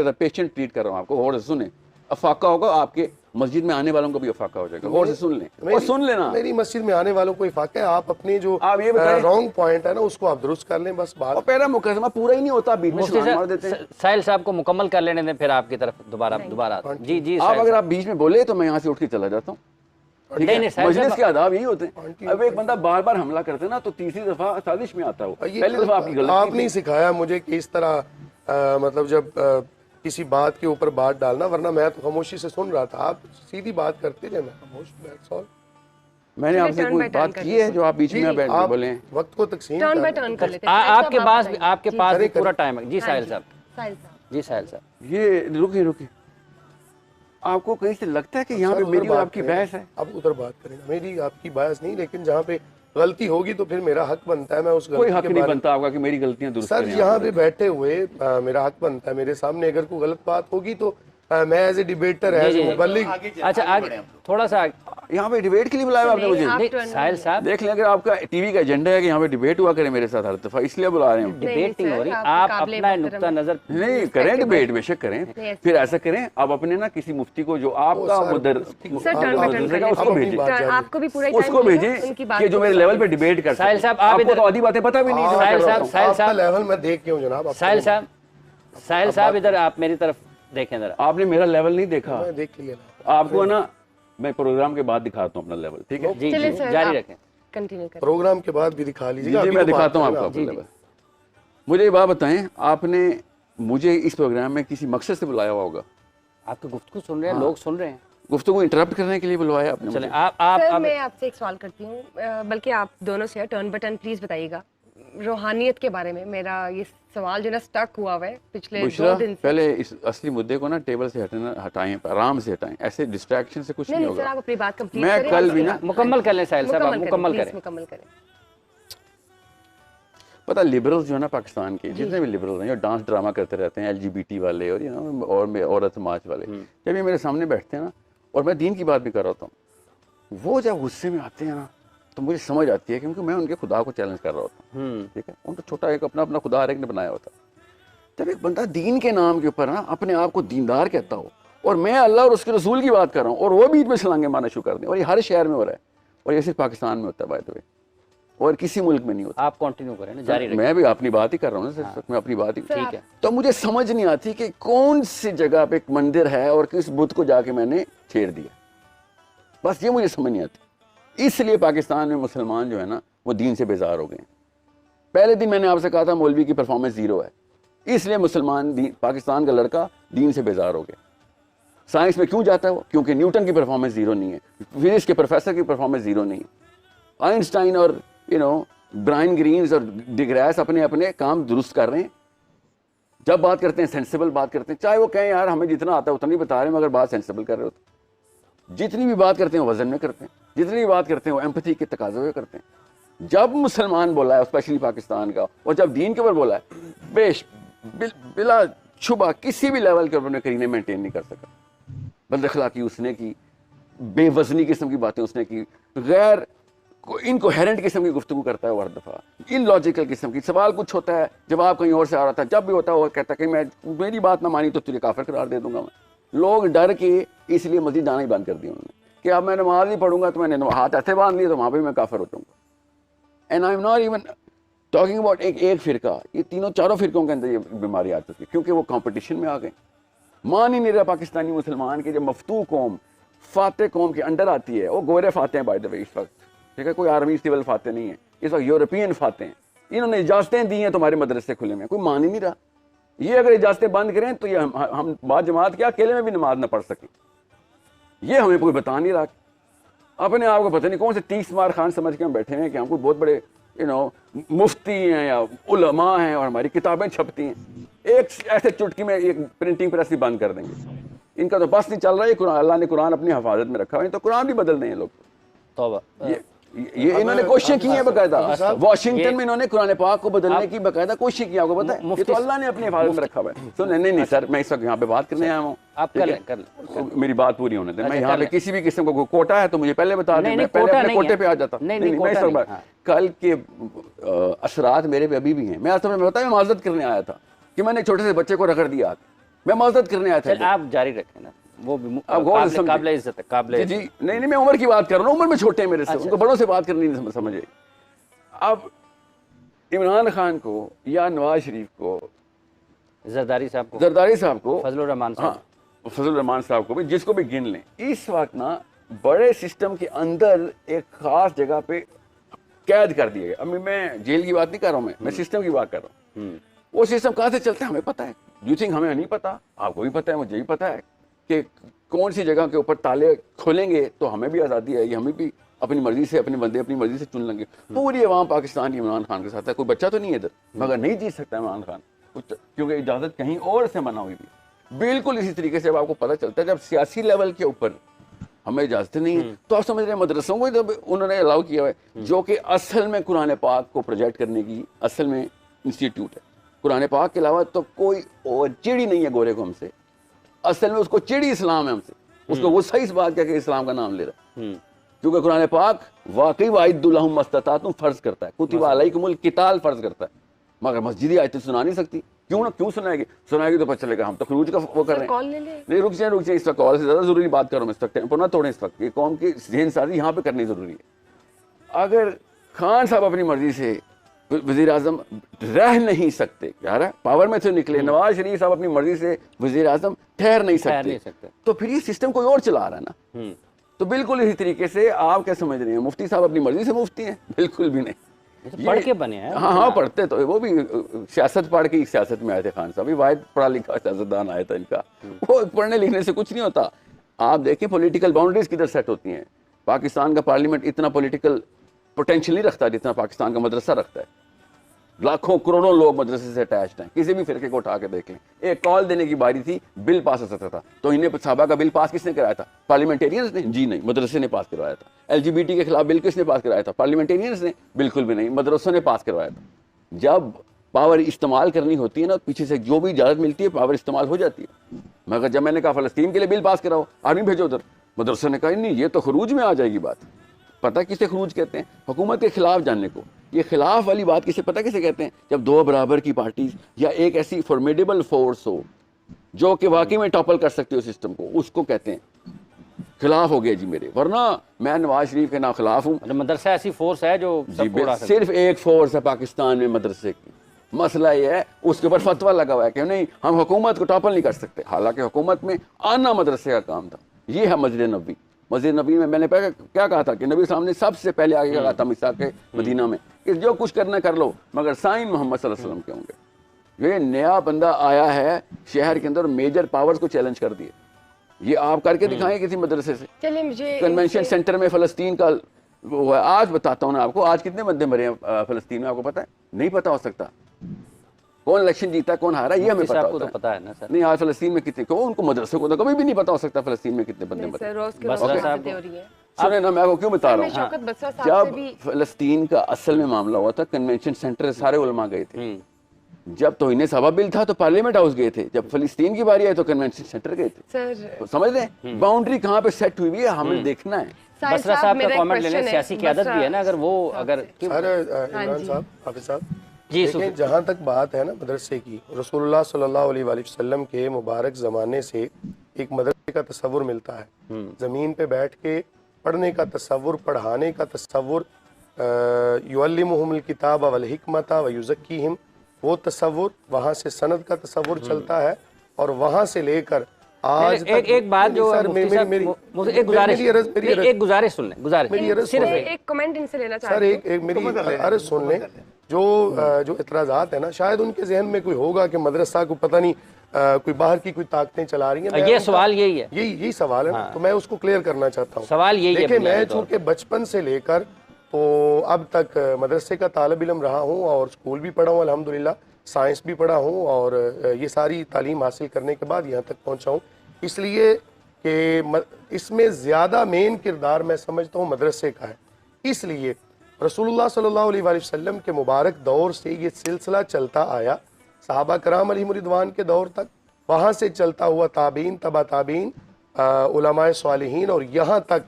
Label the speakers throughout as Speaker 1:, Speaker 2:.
Speaker 1: Patient treat कर रहा हूँ आपको, गौर से सुने। अफाका होगा आपके मस्जिद में आने वालों को भी अफाका हो जाएगा, गौर से सुन लें और सुन लेना।
Speaker 2: मेरी मस्जिद में आने वालों को इफाका है, आप अपने जो
Speaker 1: आप ये बताएं
Speaker 2: रॉन्ग पॉइंट है ना उसको आप दुरुस्त कर लें, बस बात।
Speaker 1: और पहला मुकदमा पूरा ही नहीं होता, बीच में छलांग मार देते हैं।
Speaker 3: साहिल साहब को मुकम्मल कर लेने दें, फिर आपकी तरफ दोबारा। जी जी,
Speaker 1: आप अगर आप बीच में बोले तो मैं यहाँ से उठ के चला जाता हूँ। मजलिस के आदाब यही होते हैं। अब एक बंदा बार बार हमला करते ना तो तीसरी दफा साजिश में आता हो, पहली दफा आपकी गलती।
Speaker 2: आप नहीं सिखाया मुझे कि इस तरह मतलब जब किसी बात के ऊपर बात डालना, वरना मैं तो खामोशी से सुन रहा था, आप सीधी बात करते थे, मैं खामोश। मैंने
Speaker 1: आपसे कोई बात की है जो आप बीच में बैठ के बोले?
Speaker 2: वक्त को तकसीम
Speaker 4: टर्न बाय टर्न कर लेते हैं।
Speaker 3: आपके पास भी पूरा टाइम है। जी साहिल साहब, जी साहिल साहब,
Speaker 1: ये रुकिए, आपको कहीं से लगता है कि यहाँ पे मेरी और आपकी बहस है?
Speaker 2: अब उधर बात करेंगे, मेरी आपकी बहस नहीं, लेकिन जहाँ पे गलती होगी तो फिर मेरा हक बनता है, मैं उस
Speaker 1: कोई हक नहीं बनता आपका कि मेरी गलतियां दुरुस्त
Speaker 2: सर यहाँ पे बैठे हुए मेरा हक बनता है, मेरे सामने अगर कोई गलत बात होगी तो मैं as a debater as a मुबल्लिग।
Speaker 3: अच्छा आगे थोड़ा सा,
Speaker 1: यहाँ पे डिबेट के लिए बुलाया आपने मुझे?
Speaker 3: साहिल साहब
Speaker 1: देख लें, अगर आपका टीवी का एजेंडा है कि यहाँ पे डिबेट हुआ करे मेरे साथ हर दफा, इसलिए बुला रहे हैं।
Speaker 3: डिबेट नहीं हो रही, आप अपना नुक्ता नजर
Speaker 1: नहीं करें, डिबेट बेशक करें, फिर ऐसा करें आप अपने ना किसी मुफ्ती को जो आपका उसको भेजें कि जो मेरे लेवल पे डिबेट कर।
Speaker 3: साहिल साहब
Speaker 1: आपको तो आधी बातें पता भी नहीं।
Speaker 3: साहिल साहब
Speaker 2: लेवल में देख क्यों जनाब?
Speaker 3: साहिल साहब इधर आप मेरी तरफ देखें जरा।
Speaker 1: आपने मेरा लेवल नहीं देखा,
Speaker 2: देख लिया
Speaker 1: आपको ना मैं प्रोग्राम के बाद दिखाता हूँ अपना लेवल, ठीक है?
Speaker 3: जी जारी रखें,
Speaker 4: कंटिन्यू करें।
Speaker 2: प्रोग्राम के बाद भी दिखा लीजिए,
Speaker 1: मैं दिखाता हूँ आपका अपना लेवल। मुझे ये बात बताएं, आपने मुझे इस प्रोग्राम में किसी मकसद से बुलाया हुआ होगा?
Speaker 3: आपकी गुफ्तगू सुन रहे हैं, लोग सुन रहे हैं,
Speaker 1: गुफ्तगू इंटरप्ट करने के लिए बुलवाया आपने?
Speaker 3: चले
Speaker 4: आप मैं आपसे एक सवाल करती हूँ, बल्कि आप दोनों से टर्न बाय टर्न प्लीज बताइएगा रूहानियत के बारे में। मेरा ये सवाल जो ना स्टक हुआ हुआ है पिछले 2 दिन से।
Speaker 1: पहले इस असली मुद्दे को ना टेबल से हटाएं, आराम से हटाएं, ऐसे डिस्ट्रैक्शन से कुछ नहीं होगा।
Speaker 4: सर आप अपनी बात कंप्लीट
Speaker 1: करें। मैं कल भी ना
Speaker 3: मुकम्मल कर लें साहिल साहब, मुकम्मल करें।
Speaker 1: पता लिबरल्स जो है ना पाकिस्तान के जितने भी लिबरल्स हैं जो डांस ड्रामा करते रहते हैं, LGBT वाले और और औरत समाज वाले, जब ये मेरे सामने बैठते हैं ना और मैं दीन की बात भी कर रहा हूँ, वो जब गुस्से में आते हैं ना तो मुझे समझ आती है, क्योंकि मैं उनके खुदा को चैलेंज कर रहा होता हूँ, ठीक है? उनका छोटा एक अपना खुदा हर एक ने बनाया होता। जब एक बंदा दीन के नाम के ऊपर ना अपने आप को दीनदार कहता हो और मैं अल्लाह और उसके रसूल की बात कर रहा हूँ और वो बीच में छलांगे मारना शुरू कर दें, और ये हर शहर में हो रहा है, और ये सिर्फ पाकिस्तान में होता है बाय द वे, और किसी मुल्क में नहीं होता।
Speaker 3: आप कंटिन्यू करें ना, जारी रखें।
Speaker 1: मैं भी अपनी बात ही कर रहा हूँ ना, सिर्फ मैं अपनी बात ही,
Speaker 3: ठीक है?
Speaker 1: तो मुझे समझ नहीं आती कि कौन सी जगह पे एक मंदिर है और किस बुत को जाके मैंने छेड़ दिया, बस ये मुझे समझ नहीं आती। इसलिए पाकिस्तान में मुसलमान जो है ना वो दीन से बेजार हो गए। पहले दिन मैंने आपसे कहा था मौलवी की परफॉर्मेंस 0 है, इसलिए मुसलमान पाकिस्तान का लड़का दीन से बेजार हो गया। साइंस में क्यों जाता है वो? क्योंकि न्यूटन की परफॉर्मेंस 0 नहीं है, फिजिक्स के प्रोफेसर की परफॉर्मेंस 0 नहीं है। आइंस्टाइन और ब्रायन ग्रीन्स और डिग्रास अपने अपने काम दुरुस्त कर रहे हैं। जब बात करते हैं सेंसिबल बात करते हैं, चाहे वो कहें यार हमें जितना आता है उतना नहीं बता रहे, मगर बात सेंसिबल कर रहे होते। जितनी भी बात करते हैं वजन में करते हैं, जितनी भी बात करते हैं वो एम्पैथी के तकाजे हुए करते हैं। जब मुसलमान बोला है स्पेशली पाकिस्तान का, और जब दीन के ऊपर बोला है, बिला शुबा किसी भी लेवल के ऊपर करीने मेंटेन नहीं कर सका। बदअखलाकी उसने की, बेवजनी किस्म की बातें उसने की, गैर इनकोहेरेंट किस्म की गुफ्तगू करता है वो हर दफ़ा, इलॉजिकल किस्म की। सवाल कुछ होता है, जवाब कहीं और से आ रहा था, जब भी होता है वो कहता है कि मेरी बात ना मानी तो तुझे काफिर करार दे दूंगा मैं। लोग डर के इसलिए मस्जिद जाना ही बंद कर दिया उन्होंने कि अब मैं नमाज नहीं पढ़ूंगा तो मैंने हाथ ऐसे बांध लिए तो वहाँ पे मैं काफिर हो जाऊंगा। And I am not even talking about एक फिरका, ये 3-4 फिरकों के अंदर ये बीमारी आ चुकी है, क्योंकि वो कंपटीशन में आ गए। मान ही नहीं रहा पाकिस्तानी मुसलमान के, जब मफतू कौम फाते कौम के अंडर आती है, वो गोरे फाते हैं बाय द वे इस वक्त, ठीक है? कोई आर्मी सिविल फाते नहीं है इस वक्त, यूरोपियन फाते हैं। इन्होंने इजाजतें दी हैं तुम्हारे मदरसे खुले में, कोई मान ही नहीं रहा। ये अगर इजाजतें बंद करें तो ये हम बाद जमात के अकेले में भी नमाज न पढ़ सकें, ये हमें कोई बता नहीं रहा। अपने आप को पता नहीं कौन से 30 मार खान समझ के हम बैठे हैं कि हम कोई बहुत बड़े मुफ्ती हैं या उलमा हैं और हमारी किताबें छपती हैं। एक ऐसे चुटकी में एक प्रिंटिंग प्रेस भी बंद कर देंगे। इनका तो बस नहीं चल रहा है। अल्लाह ने कुरान अपनी हिफाजत में रखा है, तो कुरान भी बदल दें लोग।
Speaker 3: तौबा,
Speaker 1: ये इन्होंने कोशिश की है बकायदा, वाशिंगटन में इन्होंने कुरान पाक को बदलने की बकायदा कोशिश की। आपको पता है, ये तो अल्लाह ने अपनी हिफाजत में रखा हुआ है। तो नहीं सर, मैं इस वक्त यहाँ पे बात करने आया हूँ,
Speaker 3: आप कर लें,
Speaker 1: मेरी बात पूरी होने दें। मैं यहाँ पे किसी भी किस्म को कोटा है तो मुझे पहले बता दें, मैं पहले अपने कोटे पे आ जाता। नहीं, मैं इस वक्त कल के असरात मेरे पे अभी भी हैं। मैं असल में बताया, मैं माजरत करने आया था कि मैंने एक छोटे से बच्चे को रगड़ दिया मैं माजरत करने आया था।
Speaker 3: चल आप जारी रखें ना, वो भी
Speaker 1: आप गौर से समझिए।
Speaker 3: काबिल इज्जत है, काबिल
Speaker 1: जी नहीं मैं उम्र की बात कर रहा हूँ, उम्र में छोटे हैं मेरे से, उनको बड़ों से बात करनी नहीं समझे। अब इमरान खान को या नवाज शरीफ को,
Speaker 3: जरदारी साहब को,
Speaker 1: जरदारी साहब को,
Speaker 3: फजलुर रहमान साहब,
Speaker 1: हाँ फजलुर रहमान साहब को भी, जिसको भी गिन लें, इस वक्त ना बड़े सिस्टम के अंदर एक खास जगह पे कैद कर दिए गए। अभी मैं जेल की बात नहीं कर रहा हूँ, मैं सिस्टम की बात कर रहा हूँ। वो सिस्टम कहाँ से चलता है हमें पता है, यू थिंक हमें नहीं पता, आपको भी पता है, मुझे भी पता है कि कौन सी जगह के ऊपर ताले खोलेंगे तो हमें भी आज़ादी आएगी, हमें भी अपनी मर्जी से अपने बंदे अपनी मर्जी से चुन लेंगे। पूरी अवाम पाकिस्तान की इमरान खान के साथ है, कोई बच्चा तो नहीं है इधर, मगर नहीं जीत सकता इमरान खान, क्योंकि इजाज़त कहीं और से मना हुई थी। बिल्कुल इसी तरीके से अब आपको पता चलता है जब सियासी लेवल के ऊपर हमें इजाजत नहीं है, तो आप समझ रहे हैं मदरसों को जब उन्होंने अलाउ किया है, जो कि असल में कुरान पाक को प्रोजेक्ट करने की असल में इंस्टीट्यूट है। कुरान पाक के अलावा तो कोई और चिड़ी नहीं है गोरे को हमसे, असल में उसको चिड़ी इस्लाम है हमसे, उसको गुस्सा इस बात का कि इस्लाम का नाम ले रहा है, क्योंकि कुरान पाक वाकई वाइदुल्लाहुम मस्ततातुम फर्ज करता है, कुतिबा अलैकुमुल किताल फर्ज करता है, मगर मस्जिदी आयतें सुना नहीं सकती। क्यों ना, क्यों सुनाएगी, सुनाएगी तो पता चलेगा हम तो खरूज का वो कर रहे हैं।
Speaker 4: कॉल ले ले।
Speaker 1: नहीं रुक जाए इस वक्त कॉल से ज़्यादा ज़रूरी बात करो, इस वक्त टेम्पो ना तोड़ें, इस वक्त ये कौम की जहन साजी यहाँ पे करनी ज़रूरी है। अगर खान साहब अपनी मर्जी से वज़ीर आज़म रह नहीं सकते, यार पावर में से निकले, नवाज शरीफ साहब अपनी मर्जी से वज़ीर आज़म ठहर नहीं सकते, तो फिर ये सिस्टम कोई और चला रहा है ना। तो बिल्कुल इसी तरीके से आप क्या समझ रहे हैं, मुफ्ती साहब अपनी मर्जी से मुफ्ती हैं? बिल्कुल भी नहीं,
Speaker 3: पढ़ के बने हैं।
Speaker 1: हाँ पढ़ते तो वो भी सियासत पढ़ के सियासत में आए थे। खान साहब भी वाहिद पढ़ा लिखा सियासतदान आया था इनका, वो पढ़ने लिखने से कुछ नहीं होता। आप देखें पॉलिटिकल बाउंड्रीज किधर सेट होती हैं। पाकिस्तान का पार्लियामेंट इतना पॉलिटिकल पोटेंशियल नहीं रखता जितना पाकिस्तान का मदरसा रखता है। लाखों करोड़ों लोग मदरसे से अटैच्ड हैं, किसी भी फिरके को उठा के देख लें। एक कॉल देने की बारी थी, बिल पास हो सकता था, तो इन्हें साहबा का बिल पास किसने कराया था? पार्लियामेंटेरियंस ने? जी नहीं, मदरसे ने पास करवाया था। LGBT के खिलाफ बिल किसने पास कराया था? पार्लियामेंटेरियंस ने? बिल्कुल भी नहीं, मदरसों ने पास करवाया था। जब पावर इस्तेमाल करनी होती है ना, पीछे से जो भी इजाज़त मिलती है पावर इस्तेमाल हो जाती है। मगर जब मैंने कहा फ़लस्तीन के लिए बिल पास कराओ, आर्मी भेजो उधर, मदरसों ने कहा नहीं ये तो खरूज में आ जाएगी बात। पता किसे खरूज कहते हैं? हुकूमत के खिलाफ जानने को। ये खिलाफ वाली बात किसे पता किसे कहते हैं? जब दो बराबर की पार्टी या एक ऐसी फॉर्मिडेबल फोर्स हो जो कि वाकई में टॉपल कर सकती हो सिस्टम को, उसको कहते हैं खिलाफ हो गया जी मेरे। वरना मैं नवाज शरीफ के ना खिलाफ हूँ।
Speaker 3: मदरसा ऐसी फोर्स है जो
Speaker 1: सिर्फ एक फोर्स है पाकिस्तान में मदरसे की। मसला ये है उसके ऊपर फतवा लगा हुआ है कि नहीं हम हुकूमत को टॉपल नहीं कर सकते, हालांकि हुकूमत में आना मदरसे का काम था। ये है मस्जिद नबी। मस्जिद नबी में मैंने क्या कहा था कि नबी साहब ने सबसे पहले आगे कहा था मिसा के मदीना में कि जो कुछ करना कर लो मगर साइन मोहम्मद सल्लल्लाहु अलैहि वसल्लम के होंगे। ये नया बंदा आया है शहर के अंदर, मेजर पावर्स को चैलेंज कर दिए। ये आप करके दिखाएं किसी मदरसे से।
Speaker 4: चलिए मुझे
Speaker 1: कन्वेंशन सेंटर में फ़लस्तीन का वो है। आज बताता हूँ ना आपको, आज कितने बंदे मरे हैं फ़लस्तीन में, आपको पता है? नहीं पता हो सकता। कौन इलेक्शन जीता कौन हारा ये हमें पता होता है।
Speaker 3: पता है ना सर?
Speaker 1: नहीं आज फ़लस्तीन में कितने को, उनको मदरसे को तो कभी भी नहीं पता हो सकता फ़लस्तीन में कितने बंदे मरे। सुने ना मैं आपको क्यों बता रहा हूँ, जब फ़लस्तीन का असल में मामला हुआ था कन्वेंशन सेंटर सारे उलमा गए थे। जब तो इन्हें सभा बिल था तो पार्लियामेंट हाउस गए थे, जब फ़लस्तीन की बारी आई तो कन्वेंशन सेंटर गए थे। तो समझ रहे बाउंड्री कहाँ पे सेट हुई है, हमें देखना है।
Speaker 3: बसरा साहब का कमेंट लेने, सियासी क़यादत भी है ना, अगर वो अगर
Speaker 2: इमरान साहब, हाफिज साहब
Speaker 3: जी,
Speaker 2: देखिए जहाँ तक बात है ना मदरसे की, रसूलुल्लाह सल्लल्लाहु अलैहि वसल्लम के मुबारक ज़माने से एक मदरसे का तस्वुर मिलता है। ज़मीन पे बैठ के पढ़ने का तस्वुर, पढ़ाने का तस्वुर, युअल्लिमुहुमुल किताब वल हिकमत व युज़क्कीहिम, वो तस्वुर, वहाँ से सनद का तस्वुर चलता है। और वहाँ से लेकर आज
Speaker 3: एक बात जो एक गुजारिश सुन लें, गुजारिश
Speaker 4: सिर्फ एक कमेंट इनसे लेना चाहता हूं
Speaker 2: सर। एक मेरी अरे सुन लें, जो इतराज़ात है ना, शायद उनके जहन में कोई होगा कि मदरसा को पता नहीं कोई बाहर की कोई ताकतें चला रही हैं।
Speaker 3: ये सवाल यही है,
Speaker 2: यही सवाल है। तो मैं उसको क्लियर करना चाहता हूँ।
Speaker 3: सवाल यही है।
Speaker 2: देखिए मैं चूँकि बचपन से लेकर तो अब तक मदरसे का तालिब इल्म रहा हूँ और स्कूल भी पढ़ा हूँ अल्हम्दुलिल्लाह, साइंस भी पढ़ा हूँ और ये सारी तालीम हासिल करने के बाद यहाँ तक पहुँचा हूँ। इसलिए कि इसमें ज़्यादा मेन किरदार मैं समझता हूँ मदरसे का है। इसलिए रसूलुल्लाह सल्लल्लाहु अलैहि वसल्लम के मुबारक दौर से ये सिलसिला चलता आया, सहाबा कराम अलैहिम रिदवान के दौर तक, वहाँ से चलता हुआ ताबीन, तबा ताबीन, उलमाए सालिहीन और यहाँ तक।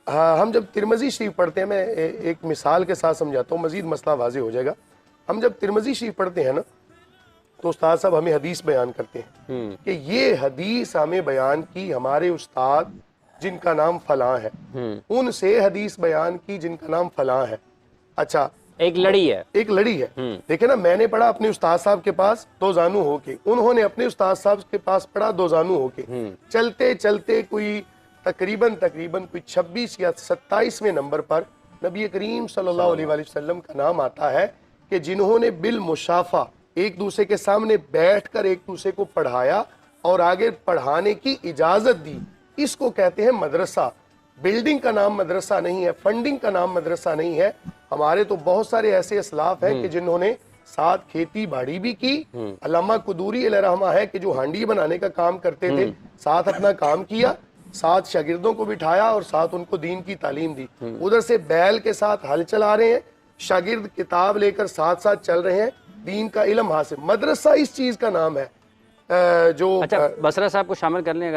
Speaker 2: हम जब तिरमिज़ी शरीफ पढ़ते हैं, मैं एक मिसाल के साथ समझाता हूँ, मज़ीद मसला वाज़ेह हो जाएगा। हम जब तिरमिज़ी शरीफ पढ़ते हैं ना, तो उस्ताद साहब हमें हदीस बयान करते हैं कि ये हदीस हमें बयान की हमारे उस्ताद जिनका नाम फलां है, उनसे हदीस बयान की जिनका नाम फलां है। अच्छा,
Speaker 3: एक लड़ी है,
Speaker 2: एक लड़ी है। देखे ना, मैंने पढ़ा अपने उस्ताद साहब के पास दो जानू होके, उन्होंने अपने उस्ताद साहब के पास पढ़ा दो जानू होके। चलते चलते कोई तकरीबन कोई 26 या 27वें नंबर पर नबी करीम सल्लल्लाहु अलैहि वसल्लम का नाम आता है कि जिन्होंने बिल मुशाफा एक दूसरे के सामने बैठकर एक दूसरे को पढ़ाया और आगे पढ़ाने की इजाजत दी। इसको कहते हैं मदरसा। बिल्डिंग का नाम मदरसा नहीं है, फंडिंग का नाम मदरसा नहीं है। हमारे तो बहुत सारे ऐसे असलाफ हैं कि जिन्होंने साथ खेती बाड़ी भी की। अल्लामा कुदूरी अलैहिर्रहमा है कि जो हांडी बनाने का काम करते थे, साथ अपना काम किया, साथ शागिर्दों को बिठाया और साथ उनको दीन की तालीम दी। उधर से बैल के साथ हल चला रहे हैं, शागिर्द किताब लेकर साथ साथ चल रहे हैं, दीन का इल्म हासिल। मदरसा इस चीज का नाम है जो
Speaker 3: अच्छा बसरा साहब को शामिल कर लें अगर